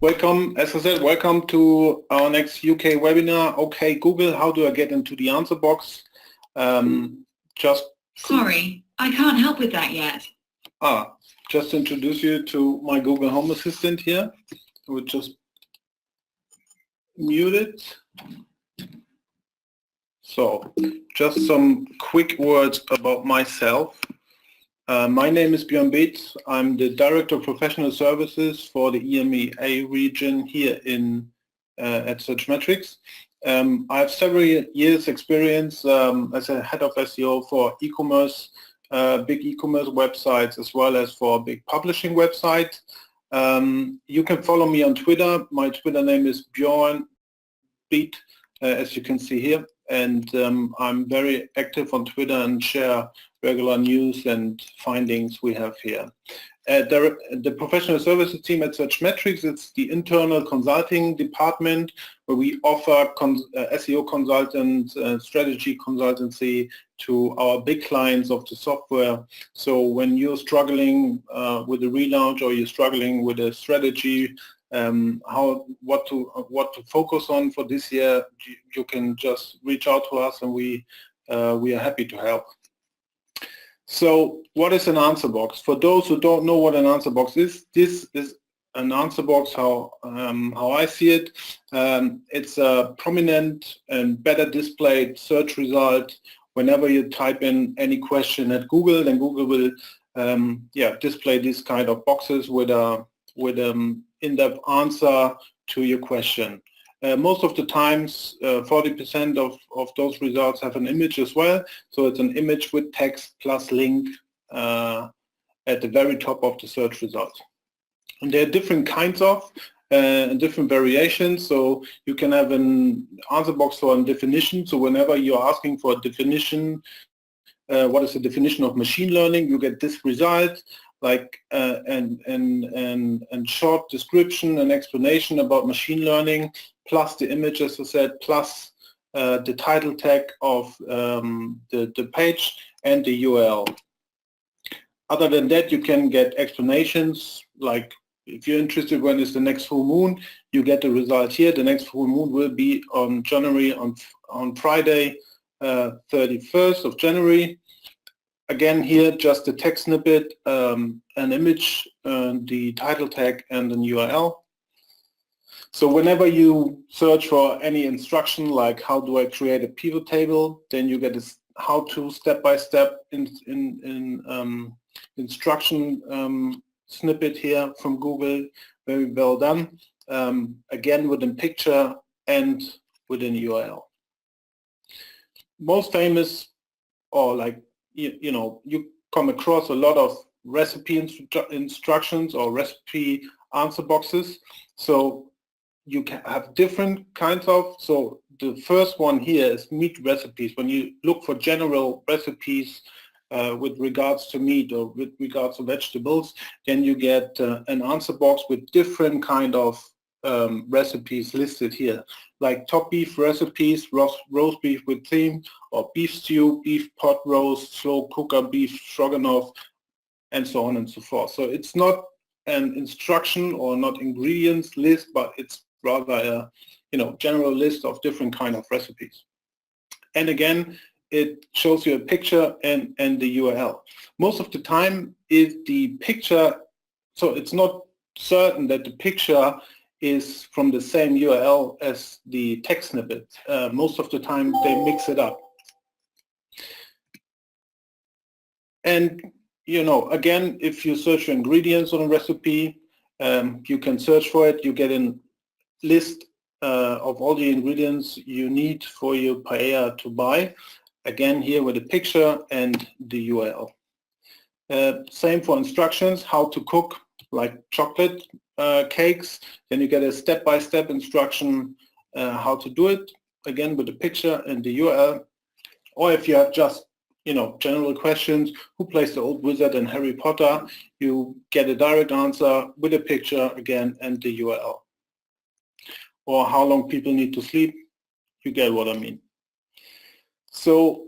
Welcome, as I said, welcome to our next UK webinar. Okay, Google, how do I get into the answer box? Sorry, I can't help with that yet. Just introduce you to my Google Home Assistant here. We'll just mute it. So, just some quick words about myself. My name is Björn Darko. I'm the Director of Professional Services for the EMEA region here at Searchmetrics. I have several years experience as a head of SEO for e-commerce, big e-commerce websites, as well as for a big publishing website. You can follow me on Twitter. My Twitter name is Björn Darko, as you can see here. And I'm very active on Twitter and share regular news and findings we have here. The professional services team at Searchmetrics, it's the internal consulting department where we offer SEO consultant, strategy consultancy to our big clients of the software. So when you're struggling with a relaunch or you're struggling with a strategy, what to focus on for this year, you can just reach out to us, and we are happy to help. So what is an answer box? For those who don't know what an answer box is, this is an answer box how I see it. It's a prominent and better displayed search result. Whenever you type in any question at Google, then Google will display these kind of boxes with in-depth answer to your question. Most of the times, 40% of those results have an image as well. So it's an image with text plus link at the very top of the search result. And there are different kinds of and different variations. So you can have an answer box for a definition. So whenever you're asking for a definition, what is the definition of machine learning, you get this result, like and short description and explanation about machine learning, plus the image, as I said, plus the title tag of the page and the URL. Other than that, you can get explanations, like if you're interested when is the next full moon, you get the result here. The next full moon will be on Friday, 31st of January. Again, here, just a text snippet, an image, the title tag, and an URL. So whenever you search for any instruction, like how do I create a pivot table, then you get this how-to step-by-step instruction snippet here from Google. Very well done. Again, with a picture and with an URL. Most famous, or like, you come across a lot of recipe instructions or recipe answer boxes. So you can have different kinds of, so the first one here is meat recipes. When you look for general recipes with regards to meat or with regards to vegetables, then you get an answer box with different kind of recipes listed here, like top beef recipes, roast beef with theme, or beef stew, beef pot roast, slow cooker, beef stroganoff, and so on and so forth. So it's not an instruction or not ingredients list, but it's rather a general list of different kind of recipes. And again, it shows you a picture and the URL. Most of the time, is the picture, so it's not certain that the picture is from the same URL as the text snippet. Most of the time they mix it up. And again, if you search for ingredients on a recipe, you can search for it. You get a list of all the ingredients you need for your paella to buy. Again, here with a picture and the URL. Same for instructions, how to cook like chocolate cakes. Then you get a step-by-step instruction how to do it, again with the picture and the URL. Or if you have just general questions, who plays the old wizard in Harry Potter, you get a direct answer with a picture again and the URL. Or how long people need to sleep, you get what I mean. So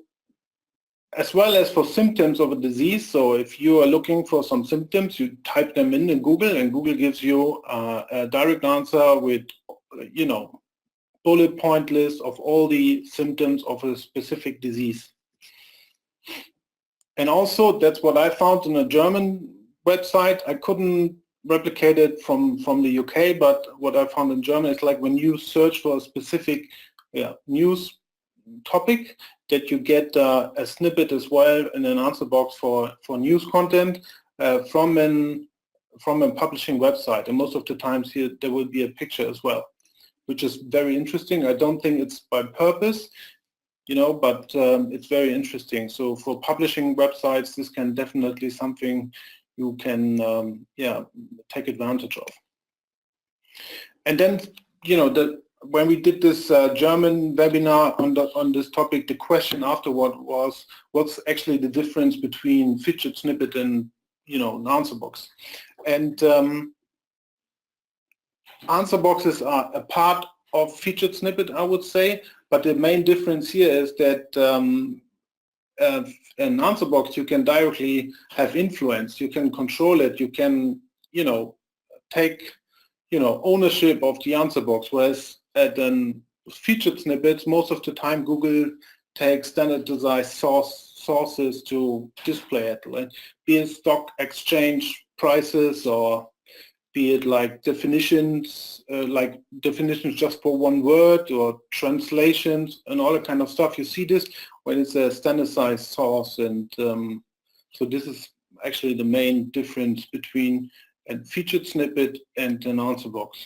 as well as for symptoms of a disease. So if you are looking for some symptoms, you type them in Google, and Google gives you a direct answer with, you know, bullet point list of all the symptoms of a specific disease. And also, that's what I found in a German website. I couldn't replicate it from the UK, but what I found in German is like when you search for a specific news topic, that you get a snippet as well in an answer box for news content from a publishing website. And most of the times here there will be a picture as well, which is very interesting. I don't think it's by purpose, you know, but it's very interesting. So for publishing websites, this can definitely something you can take advantage of. And then, you know, when we did this German webinar on this topic, the question afterward was, what's actually the difference between featured snippet and, you know, an answer box? And answer boxes are a part of featured snippet, I would say, but the main difference here is that an answer box, you can directly have influence, you can control it, you can, you know, take, you know, ownership of the answer box, whereas at an featured snippets, most of the time Google takes standardized sources to display it, like be it stock exchange prices, or be it like definitions just for one word, or translations and all that kind of stuff. You see this when it's a standardized source, and so this is actually the main difference between a featured snippet and an answer box.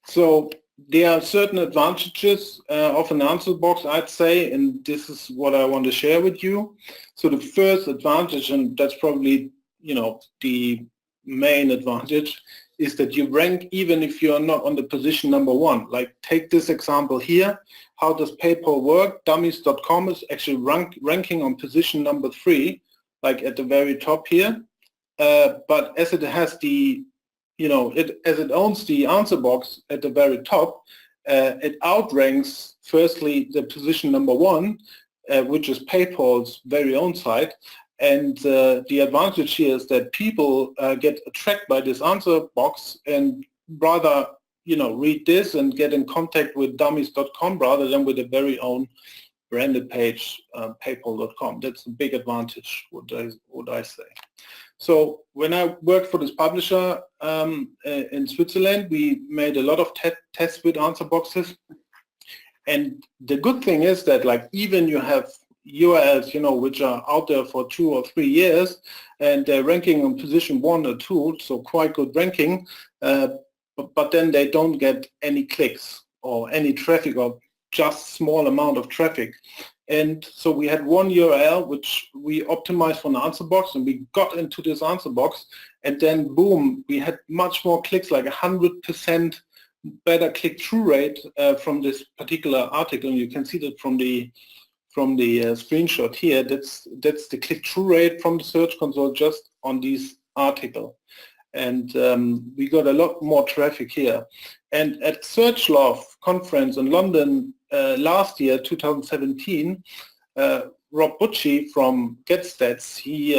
So there are certain advantages of an answer box, I'd say, and this is what I want to share with you. So the first advantage, and that's probably, you know, the main advantage, is that you rank even if you're not on the position number one. Like take this example here. How does PayPal work? Dummies.com is actually ranking on position number 3, like at the very top here. But as it has the, you know, as it owns the answer box at the very top, it outranks firstly the position number 1, which is PayPal's very own site. And the advantage here is that people get attracted by this answer box and rather, you know, read this and get in contact with dummies.com rather than with a very own branded page, paypal.com. That's a big advantage, would I say. So when I worked for this publisher in Switzerland, we made a lot of tests with answer boxes. And the good thing is that, like, even you have URLs, you know, which are out there for 2 or 3 years, and they're ranking on position 1 or 2, so quite good ranking, but then they don't get any clicks or any traffic, or just small amount of traffic. And so we had one URL which we optimized for an answer box, and we got into this answer box, and then boom, we had much more clicks, like 100% better click-through rate from this particular article. And you can see that from the screenshot here. That's the click-through rate from the Search Console just on this article. And we got a lot more traffic here. And at Search Love conference in London last year, 2017, Rob Bucci from GetStats, he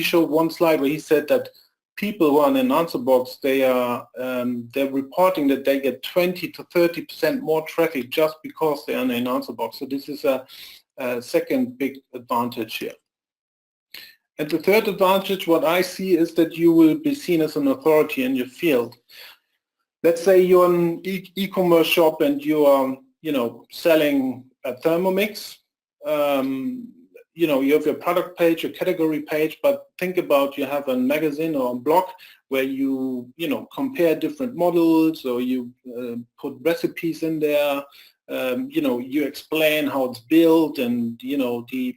showed one slide where he said that people who are in an answer box, they're reporting that they get 20 to 30% more traffic just because they're in an answer box. So this is a second big advantage here. And the third advantage, what I see, is that you will be seen as an authority in your field. Let's say you're an e-commerce shop and you are, you know, selling a Thermomix. You know, you have your product page, your category page, but think about, you have a magazine or a blog where you know, compare different models, or you put recipes in there. You know, you explain how it's built, and, you know, the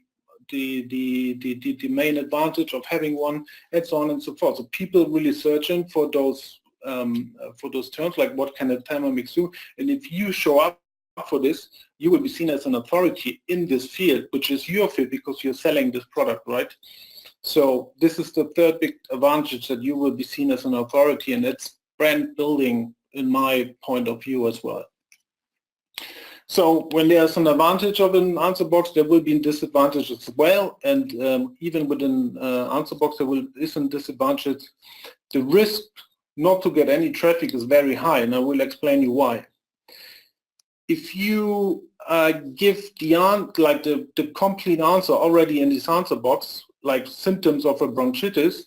main advantage of having one, and so on and so forth. So people really searching for those terms, like what can a Thermomix do? And if you show up for this, you will be seen as an authority in this field, which is your field because you're selling this product, right? So this is the third big advantage, that you will be seen as an authority, and it's brand building in my point of view as well. So when there's an advantage of an answer box, there will be a disadvantage as well. And even with an answer box, there is a disadvantage. The risk not to get any traffic is very high, and I will explain you why. If you give the complete answer already in this answer box, like symptoms of a bronchitis,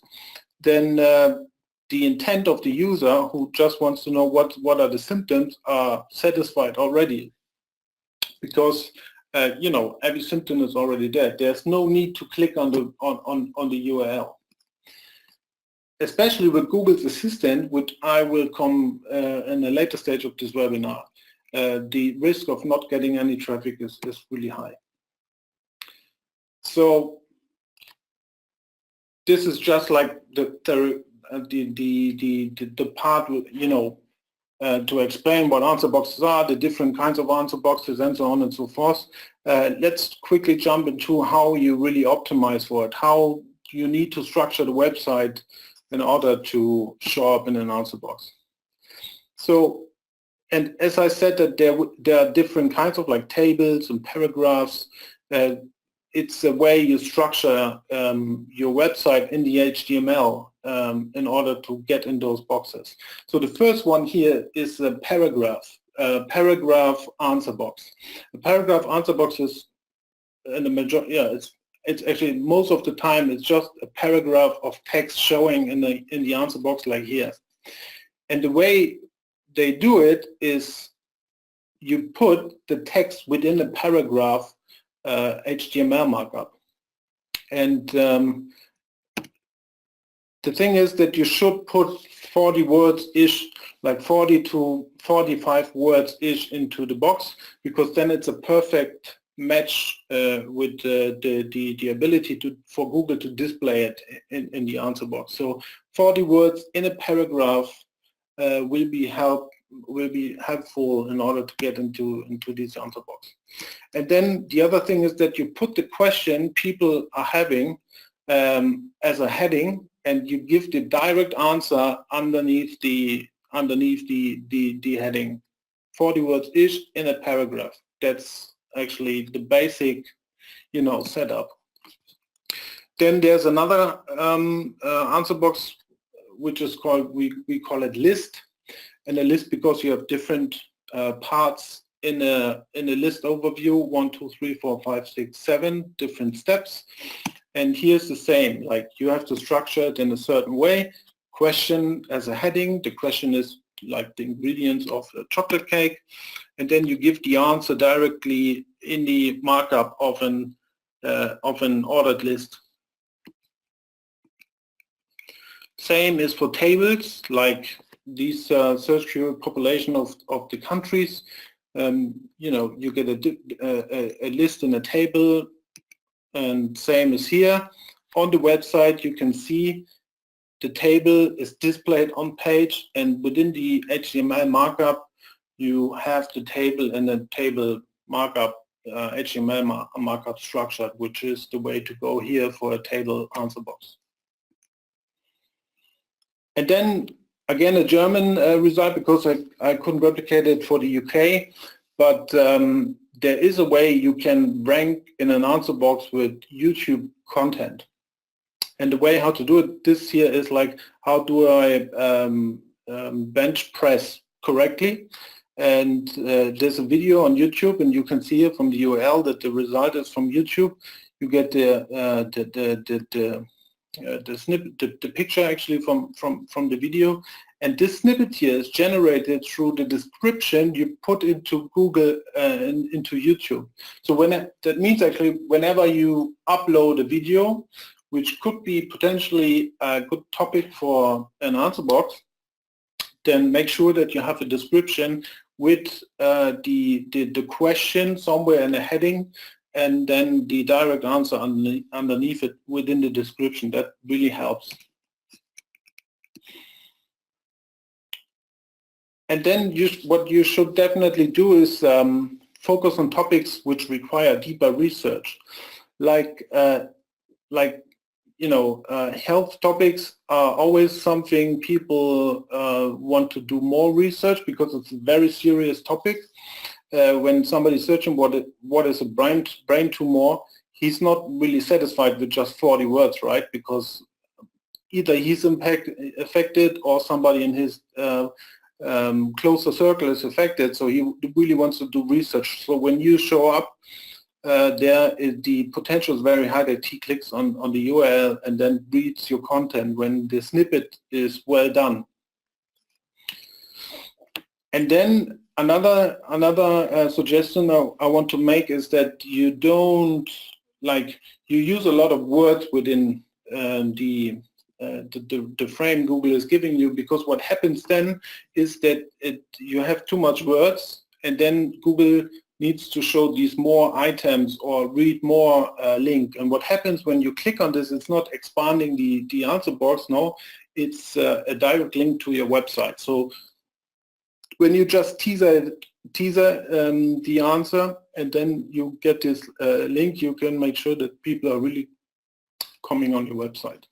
then the intent of the user who just wants to know what are the symptoms are satisfied already, because every symptom is already there. There's no need to click on the URL. Especially with Google's Assistant, which I will come in a later stage of this webinar, the risk of not getting any traffic is really high. So this is just like the part, to explain what answer boxes are, the different kinds of answer boxes, and so on and so forth. Let's quickly jump into how you really optimize for it, how you need to structure the website in order to show up in an answer box. So, and as I said, that there are different kinds of like tables and paragraphs. It's a way you structure your website in the HTML in order to get in those boxes. So the first one here is a paragraph answer box. A paragraph answer box is in the majority, it's actually most of the time it's just a paragraph of text showing in the answer box like here. And the way they do it is you put the text within the paragraph HTML markup. And the thing is that you should put 40 words-ish, like 40 to 45 words-ish into the box, because then it's a perfect match with the ability for Google to display it in the answer box. So 40 words in a paragraph will be helpful in order to get into this answer box. And then the other thing is that you put the question people are having as a heading, and you give the direct answer underneath the heading. 40 words-ish in a paragraph. That's actually the basic, setup. Then there's another answer box which is called, we call it list, and a list because you have different parts in a list overview, 1, 2, 3, 4, 5, 6, 7 different steps. And here's the same, like you have to structure it in a certain way. Question as a heading, the question is like the ingredients of a chocolate cake, and then you give the answer directly in the markup of an ordered list. Same is for tables, like these search query population of the countries. You get a list in a table, and same as here. On the website you can see the table is displayed on page, and within the HTML markup you have the table and the table markup, HTML markup structured, which is the way to go here for a table answer box. And then again a German result, because I couldn't replicate it for the UK, but there is a way you can rank in an answer box with YouTube content. And the way how to do it this here is like, how do I bench press correctly? And there's a video on YouTube, and you can see here from the URL that the result is from YouTube. You get the snippet, the picture actually from the video, and this snippet here is generated through the description you put into Google into YouTube. So that means actually whenever you upload a video, which could be potentially a good topic for an answer box, then make sure that you have a description with the question somewhere in the heading, and then the direct answer underneath it within the description. That really helps. And then what you should definitely do is focus on topics which require deeper research, like health topics are always something people want to do more research, because it's a very serious topic. when somebody's searching what is a brain tumor, he's not really satisfied with just 40 words, right? Because either he's affected or somebody in his closer circle is affected, so he really wants to do research. So when you show up, the potential is very high that he clicks on the URL and then reads your content when the snippet is well done. And then another suggestion I want to make is that you don't, like, you use a lot of words within the frame Google is giving you, because what happens then is that you have too much words, and then Google needs to show these more items or read more link. And what happens when you click on this, it's not expanding the answer box, no, it's a direct link to your website. So when you just teaser the answer and then you get this link, you can make sure that people are really coming on your website.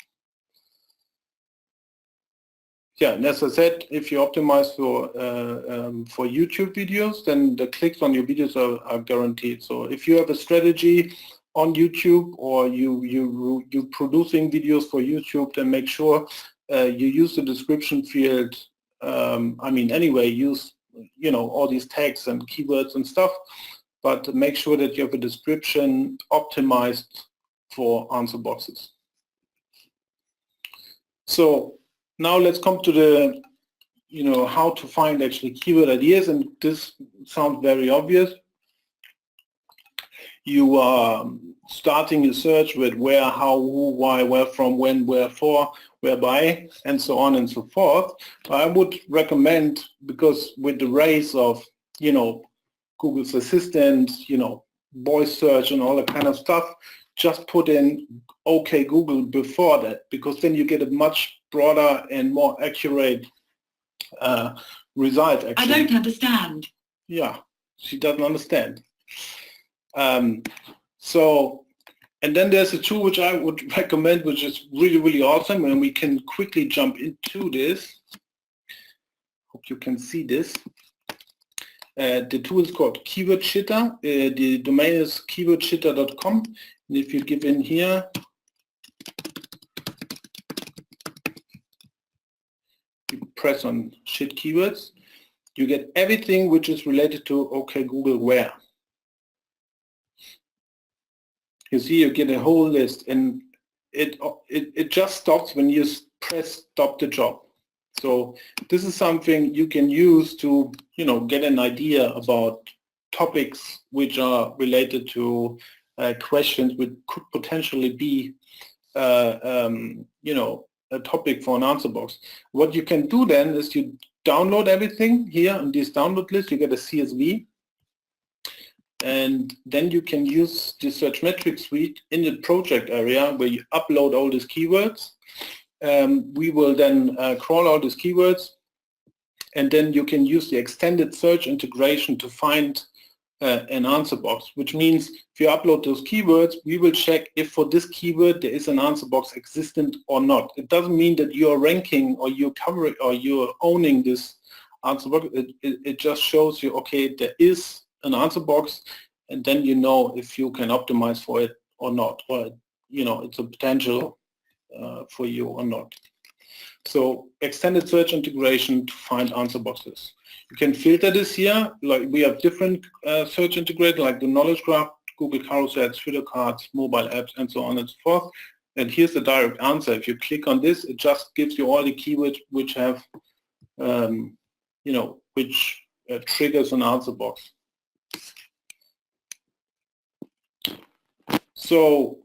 Yeah, and as I said, if you optimize for YouTube videos, then the clicks on your videos are guaranteed. So if you have a strategy on YouTube, or you're producing videos for YouTube, then make sure you use the description field. I mean, anyway, use all these tags and keywords and stuff, but make sure that you have a description optimized for answer boxes. So now let's come to the, how to find actually keyword ideas, and this sounds very obvious. You are starting a search with where, how, who, why, where from, when, wherefore, whereby, and so on and so forth. I would recommend, because with the rise of, Google's Assistant, voice search and all that kind of stuff, just put in OK Google before that, because then you get a much broader and more accurate result. Actually. I don't understand. Yeah, she doesn't understand. So, and then there's a tool which I would recommend, which is really, really awesome, and we can quickly jump into this. Hope you can see this. The tool is called Keyword Shitter. The domain is keywordshitter.com. And if you give in here, you press on Shit Keywords, you get everything which is related to OK Google Where. You see, you get a whole list, and it just stops when you press Stop the Job. So this is something you can use to get an idea about topics which are related to questions which could potentially be a topic for an answer box. What you can do then is you download everything here on this download list. You get a CSV. And then you can use the Searchmetrics Suite in the project area where you upload all these keywords. We will then crawl all these keywords, and then you can use the extended search integration to find an answer box, which means if you upload those keywords, we will check if for this keyword there is an answer box existent or not. It doesn't mean that you're ranking or you're covering or you're owning this answer box. It just shows you, okay, there is an answer box, and then you know if you can optimize for it or not, or it's a potential for you or not. So extended search integration to find answer boxes. You can filter this here, like we have different search integrators like the knowledge graph, Google carousels, Twitter cards, mobile apps, and so on and so forth. And here's the direct answer. If you click on this, it just gives you all the keywords which have, which triggers an answer box. So,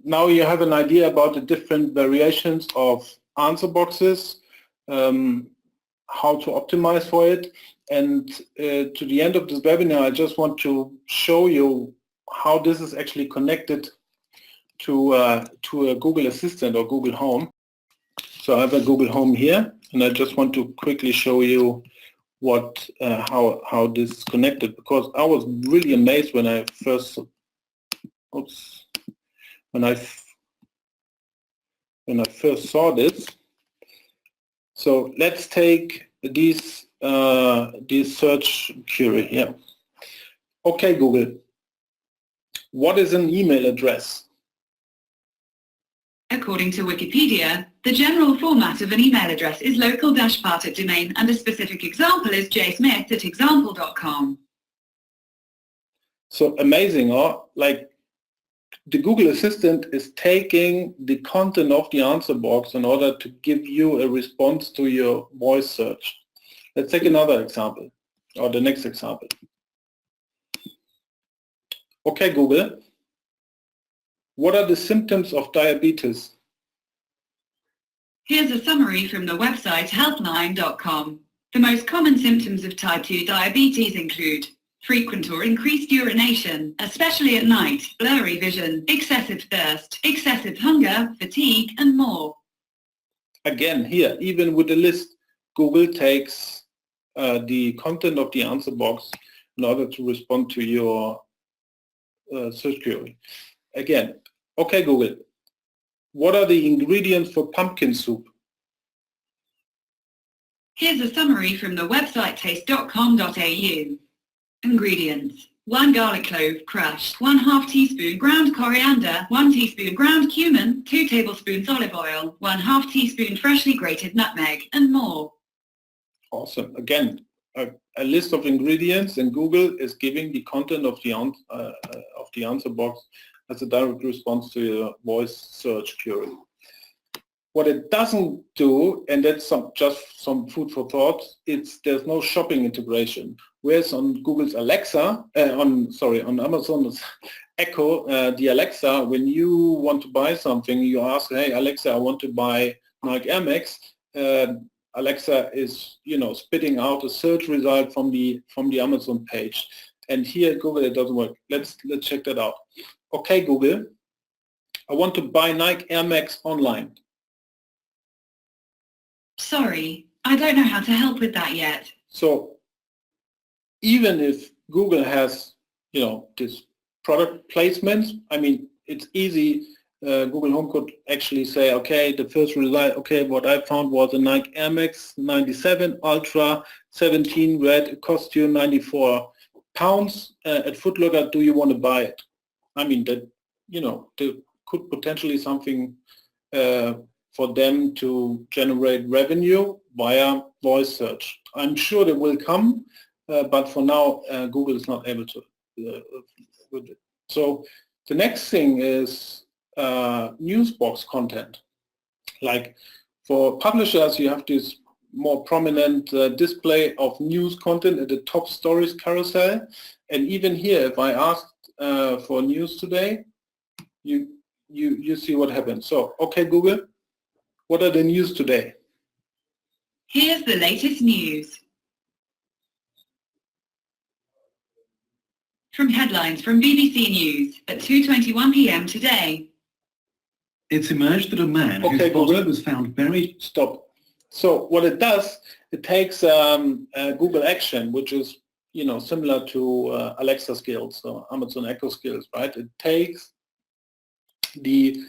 now you have an idea about the different variations of answer boxes, how to optimize for it. And to the end of this webinar, I just want to show you how this is actually connected to a Google Assistant or Google Home. So I have a Google Home here, and I just want to quickly show you what how this is connected, because I was really amazed when I first first saw this. So let's take these the search query here. Okay, Google, what is an email address? According to Wikipedia, the general format of an email address is local-part@domain, and a specific example is jsmith@example.com. So amazing, huh? Like the Google Assistant is taking the content of the answer box in order to give you a response to your voice search. Let's take another example, or the next example. Okay, Google, what are the symptoms of diabetes? Here's a summary from the website healthline.com. The most common symptoms of type 2 diabetes include frequent or increased urination, especially at night, blurry vision, excessive thirst, excessive hunger, fatigue, and more. Again, here, even with the list, Google takes the content of the answer box in order to respond to your search query. Again, okay, Google, what are the ingredients for pumpkin soup? Here's a summary from the website taste.com.au. Ingredients: 1 garlic clove crushed, 1/2 teaspoon ground coriander, 1 teaspoon ground cumin, 2 tablespoons olive oil, 1/2 teaspoon freshly grated nutmeg, and more. Awesome. Again, a list of ingredients, and Google is giving the content of the answer box as a direct response to your voice search query. What it doesn't do, and that's just some food for thought, there's no shopping integration. Whereas on Google's Alexa, on Amazon's Echo, the Alexa, when you want to buy something, you ask, hey Alexa, I want to buy Nike Air Max. Alexa is, spitting out a search result from the Amazon page. And here at Google it doesn't work. Let's check that out. Okay, Google, I want to buy Nike Air Max online. Sorry, I don't know how to help with that yet. So even if Google has, this product placements, I mean, it's easy. Google Home could actually say, okay, the first result, okay, what I found was a Nike Air Max 97 Ultra 17 red. It cost you 94 pounds at Foot Locker. Do you want to buy it? I mean, that, there could potentially something for them to generate revenue via voice search. I'm sure they will come, but for now, Google is not able to with it. So the next thing is newsbox content. Like for publishers, you have this more prominent display of news content at the top stories carousel. And even here, if I asked for news today, you see what happens. So, okay, Google, what are the news today? Here's the latest news. From headlines from BBC News at 2:21 p.m. today. It's emerged that a man whose body was found buried... Stop. So what it does, it takes Google Action, which is, similar to Alexa skills or Amazon Echo skills, right? It takes the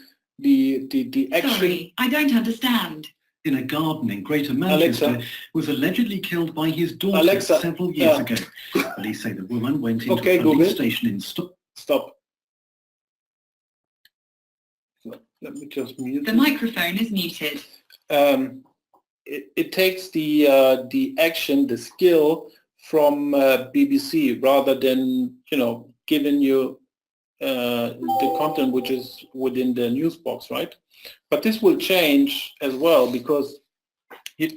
action... Sorry, I don't understand. In a garden in Greater Manchester, Alexa, was allegedly killed by his daughter several years ago. Police say the woman went into a police station in... Stop. Let me just mute. The microphone is muted. It takes the action, the skill from BBC rather than, giving you the content which is within the news box, right? But this will change as well because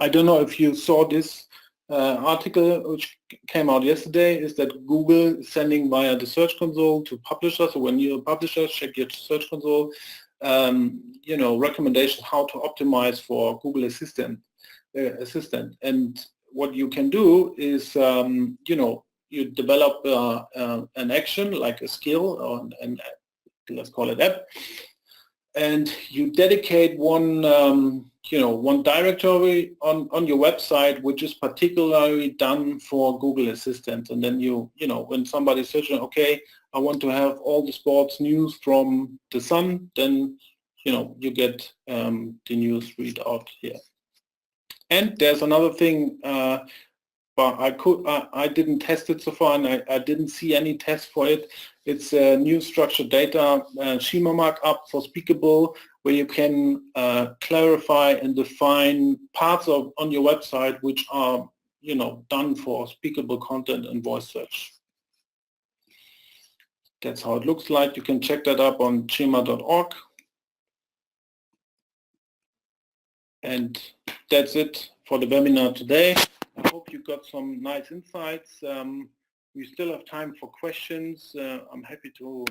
I don't know if you saw this article which came out yesterday, is that Google is sending via the Search Console to publishers. So when you're a publisher, check your Search Console, recommendations how to optimize for Google Assistant. And what you can do is, you develop an action like a skill or let's call it app, and you dedicate one directory on your website which is particularly done for Google Assistant. And then when somebody's searching, okay, I want to have all the sports news from the Sun, then you get the news read out here. And there's another thing but I didn't test it so far, and I didn't see any test for it. It's a new structured data schema markup for Speakable, where you can clarify and define parts on your website which are, you know, done for speakable content and voice search. That's how it looks like. You can check that up on schema.org. And that's it for the webinar today. I hope you got some nice insights. We still have time for questions. I'm happy to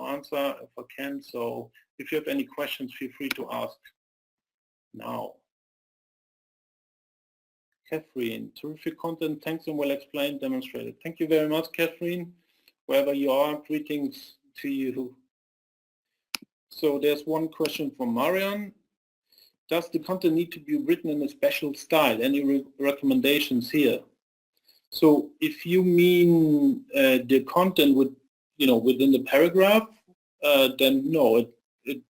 answer if I can. So if you have any questions, feel free to ask now. Catherine, terrific content. Thanks and well explained, demonstrated. Thank you very much, Catherine. Wherever you are, greetings to you. So there's one question from Marian. Does the content need to be written in a special style? Any recommendations here? So if you mean the content with, you know, within the paragraph, then no, it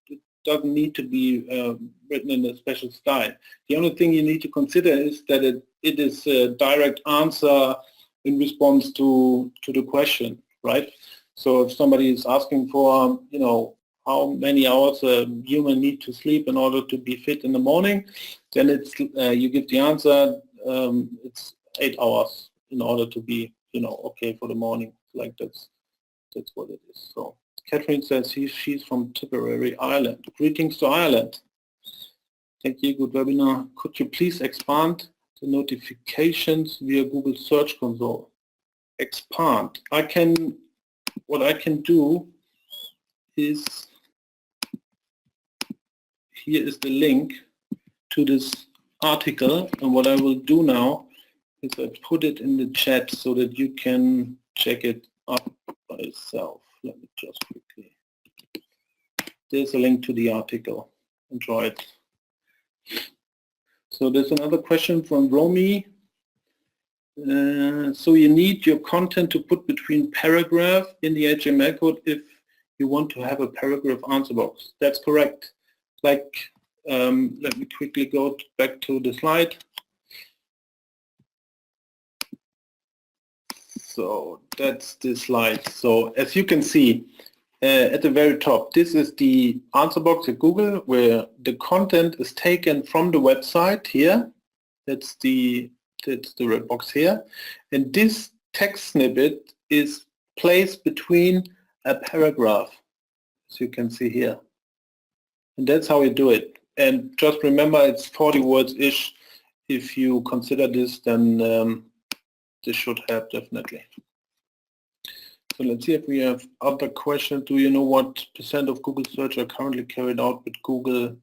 doesn't need to be written in a special style. The only thing you need to consider is that it is a direct answer in response to the question, right? So if somebody is asking for, you know, how many hours a human need to sleep in order to be fit in the morning, then it's you give the answer, it's 8 hours in order to be, you know, okay for the morning. Like that's what it is. So Catherine says she's from Tipperary, Ireland. Greetings to Ireland. Thank you, good webinar. Could you please expand the notifications via Google Search Console? Expand. What I can do is, here is the link to this article, and what I will do now is I put it in the chat so that you can check it up by yourself. Let me just quickly. There's a link to the article. Enjoy it. So there's another question from Romy. So you need your content to put between paragraph in the HTML code if you want to have a paragraph answer box. That's correct. Like, let me quickly go back to the slide. So that's the slide. So as you can see at the very top, this is the answer box at Google where the content is taken from the website here. That's the red box here. And this text snippet is placed between a paragraph, as you can see here. And that's how we do it. And just remember, it's 40 words-ish. If you consider this, then this should help definitely. So let's see if we have other questions. Do you know what % of Google search are currently carried out with Google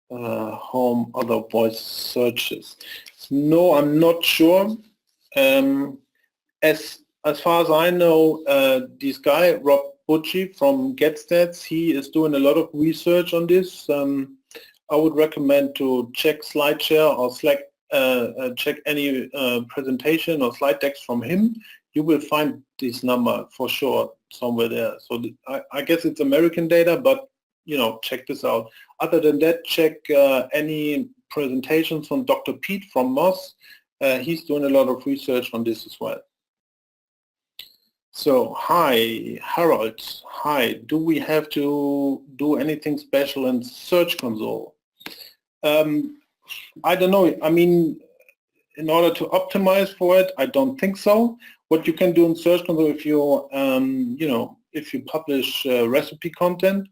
Home other voice searches? No, I'm not sure. As far as I know, this guy, Rob Bucci from GetStats, he is doing a lot of research on this. I would recommend to check SlideShare or check any presentation or slide decks from him. You will find this number for sure somewhere there. So I guess it's American data, but you know, check this out. Other than that, check any presentations from Dr. Pete from Moss. He's doing a lot of research on this as well. So, hi, Harold. Hi, do we have to do anything special in Search Console? I don't know. I mean, in order to optimize for it, I don't think so. What you can do in Search Console, if you, you know, if you publish recipe content,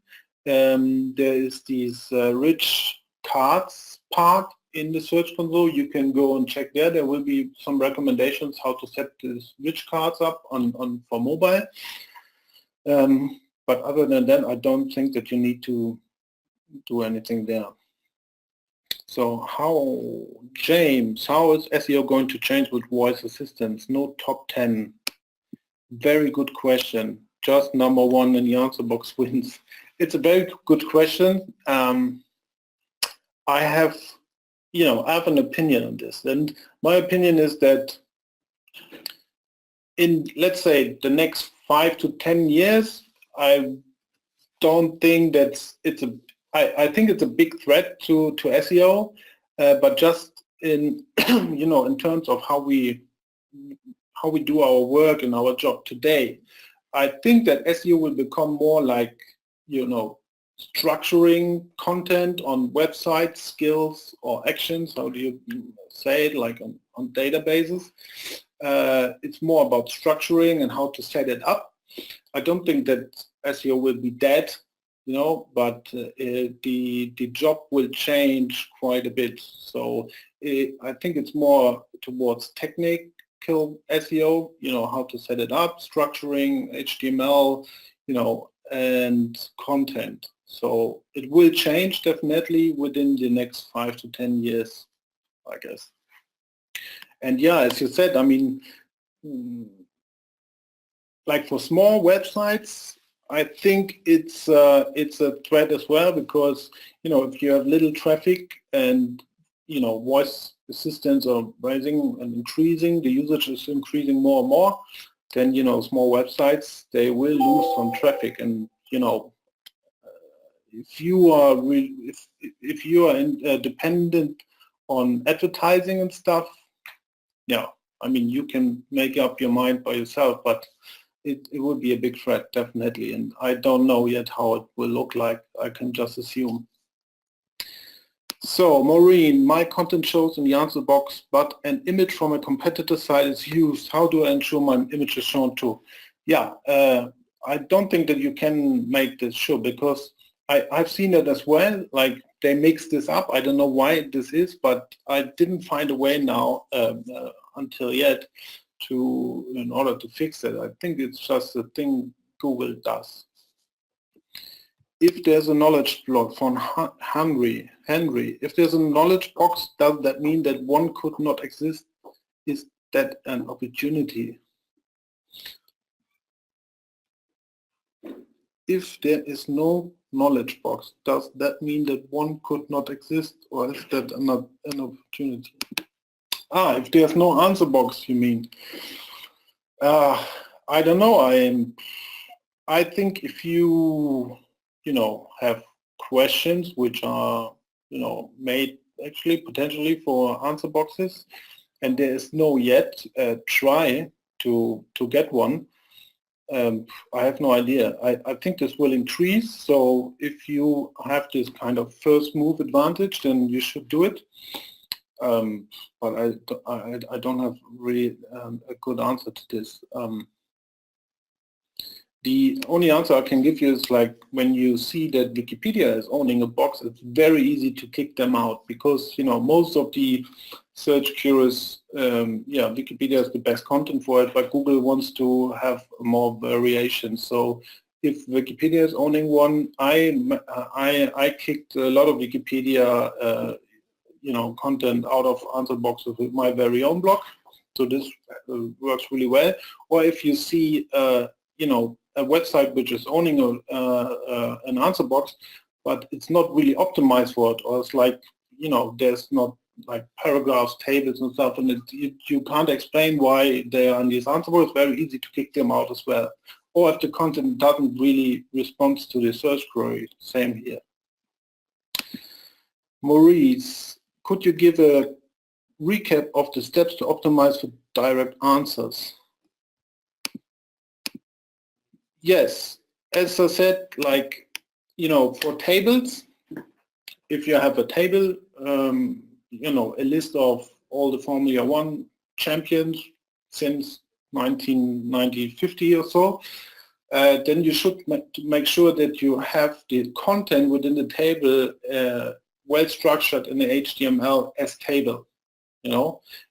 there is these rich cards part in the Search Console. You can go and check there. There will be some recommendations how to set these rich cards up for mobile. But other than that, I don't think that you need to do anything there. So James, how is SEO going to change with voice assistants? No top 10. Very good question. Just number one in the answer box wins. It's a very good question. I have an opinion on this, and my opinion is that in, let's say, the next 5 to 10 years, I don't think that I think it's a big threat to SEO, but just in in terms of how we do our work and our job today, I think that SEO will become more like structuring content on websites, skills or actions. How do you say it? Like on databases. It's more about structuring and how to set it up. I don't think that SEO will be dead, but the job will change quite a bit. So I think it's more towards technical SEO, how to set it up, structuring, HTML, and content. So it will change definitely within the next 5 to 10 years, I guess. And yeah, as you said, I mean, like for small websites, I think it's a threat as well, because if you have little traffic and voice assistants are rising and increasing, the usage is increasing more and more, then small websites, they will lose some traffic. And if you are dependent on advertising and stuff, yeah, I mean, you can make up your mind by yourself, but it would be a big threat, definitely. And I don't know yet how it will look like. I can just assume. So, Maureen, my content shows in the answer box, but an image from a competitor site is used. How do I ensure my image is shown too? Yeah, I don't think that you can make this show, because I've seen it as well. Like, they mix this up. I don't know why this is, but I didn't find a way now until yet in order to fix it. I think it's just a thing Google does. If there's a knowledge block from Henry, if there's a knowledge box, does that mean that one could not exist? Is that an opportunity? If there is no knowledge box, does that mean that one could not exist, or is that an opportunity? If there's no answer box, you mean? I don't know. I think if you have questions which are made actually potentially for answer boxes, and there is no yet, try to get one. I have no idea. I think this will increase. So if you have this kind of first move advantage, then you should do it. But I don't have really a good answer to this. The only answer I can give you is, like, when you see that Wikipedia is owning a box, it's very easy to kick them out, because most of the search queries, Wikipedia is the best content for it, but Google wants to have more variation. So if Wikipedia is owning one, I kicked a lot of Wikipedia content out of answer boxes with my very own blog. So this works really well. Or if you see a website which is owning an answer box, but it's not really optimized for it, or it's like, there's not like paragraphs, tables and stuff, and you can't explain why they are in these answer boxes, it's very easy to kick them out as well. Or if the content doesn't really respond to the search query, same here. Maurice, could you give a recap of the steps to optimize for direct answers? Yes, as I said, like, for tables, if you have a table, a list of all the Formula One champions since 1950 or so, then you should make sure that you have the content within the table well structured in the HTML as table.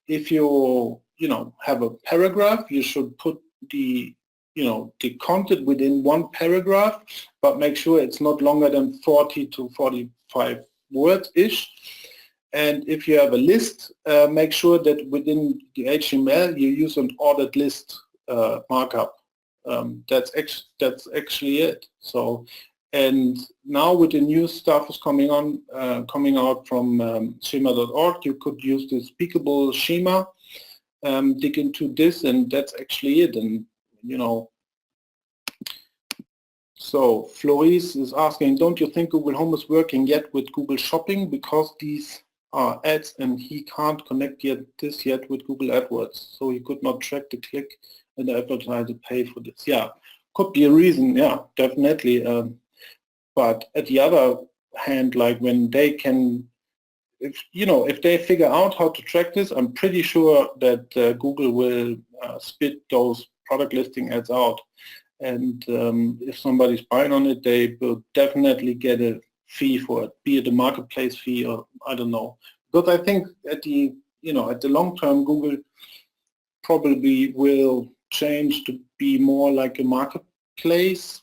If you have a paragraph, you should put the content within one paragraph, but make sure it's not longer than 40 to 45 words-ish. And if you have a list, make sure that within the HTML you use an ordered list markup. That's actually it. So, and now with the new stuff is coming out from schema.org, you could use the speakable schema, dig into this, and that's actually it. And so Floris is asking, don't you think Google Home is working yet with Google Shopping, because these are ads, and he can't connect this yet with Google AdWords, so he could not track the click and the advertiser pay for this. Yeah, could be a reason. Yeah, definitely. But at the other hand, like when they can, if they figure out how to track this, I'm pretty sure that Google will spit those product listing ads out. And if somebody's buying on it, they will definitely get a fee for it, be it a marketplace fee or I don't know. Because I think at the long term, Google probably will change to be more like a marketplace,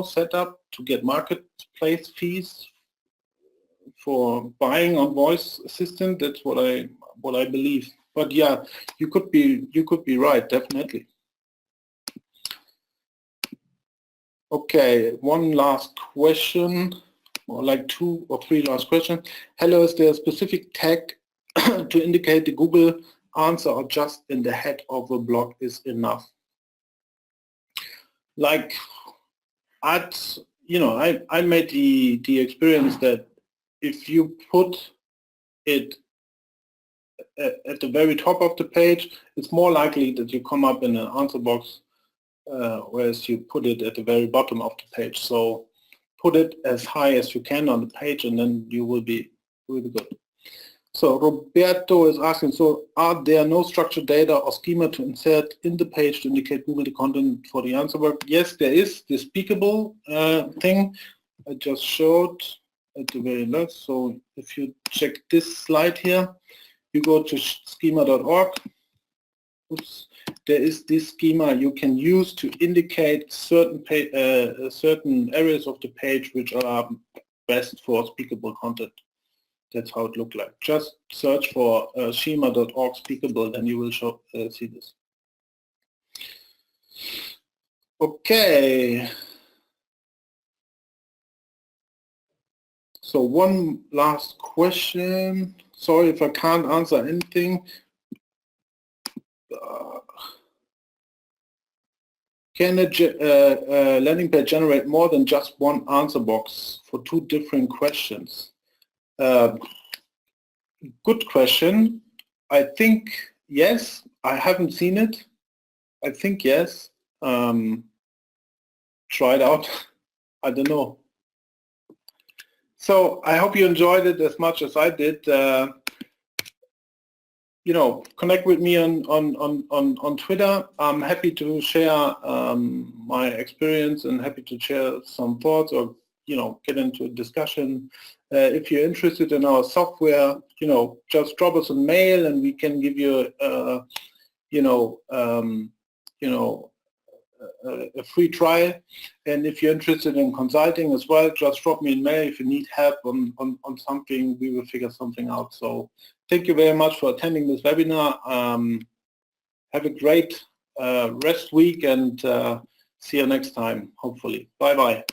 setup to get marketplace fees for buying on voice assistant. That's what I believe. But yeah, you could be right, definitely. Okay, one last question, or like 2 or 3 last questions. Hello, is there a specific tag to indicate the Google answer, or just in the head of a blog is enough? Like, I made the experience that if you put it at the very top of the page, it's more likely that you come up in an answer box, whereas you put it at the very bottom of the page. So put it as high as you can on the page, and then you will be really good. So Roberto is asking, so are there no structured data or schema to insert in the page to indicate Google the content for the answer box? Yes, there is the speakable thing I just showed at the very left. So if you check this slide here, you go to schema.org. Oops. There is this schema you can use to indicate certain areas of the page which are best for speakable content. That's how it looks like. Just search for schema.org speakable, and you will see this. Okay. So one last question. Sorry if I can't answer anything. Can a landing page generate more than just one answer box for 2 different questions? Good question. I think yes. I haven't seen it. I think yes. Try it out. I don't know. So I hope you enjoyed it as much as I did. Connect with me on Twitter. I'm happy to share my experience and happy to share some thoughts or get into a discussion. If you're interested in our software, just drop us a mail and we can give you a free trial. And if you're interested in consulting as well, just drop me a mail. If you need help on something, we will figure something out. So thank you very much for attending this webinar. Have a great rest week, and see you next time, hopefully. Bye-bye.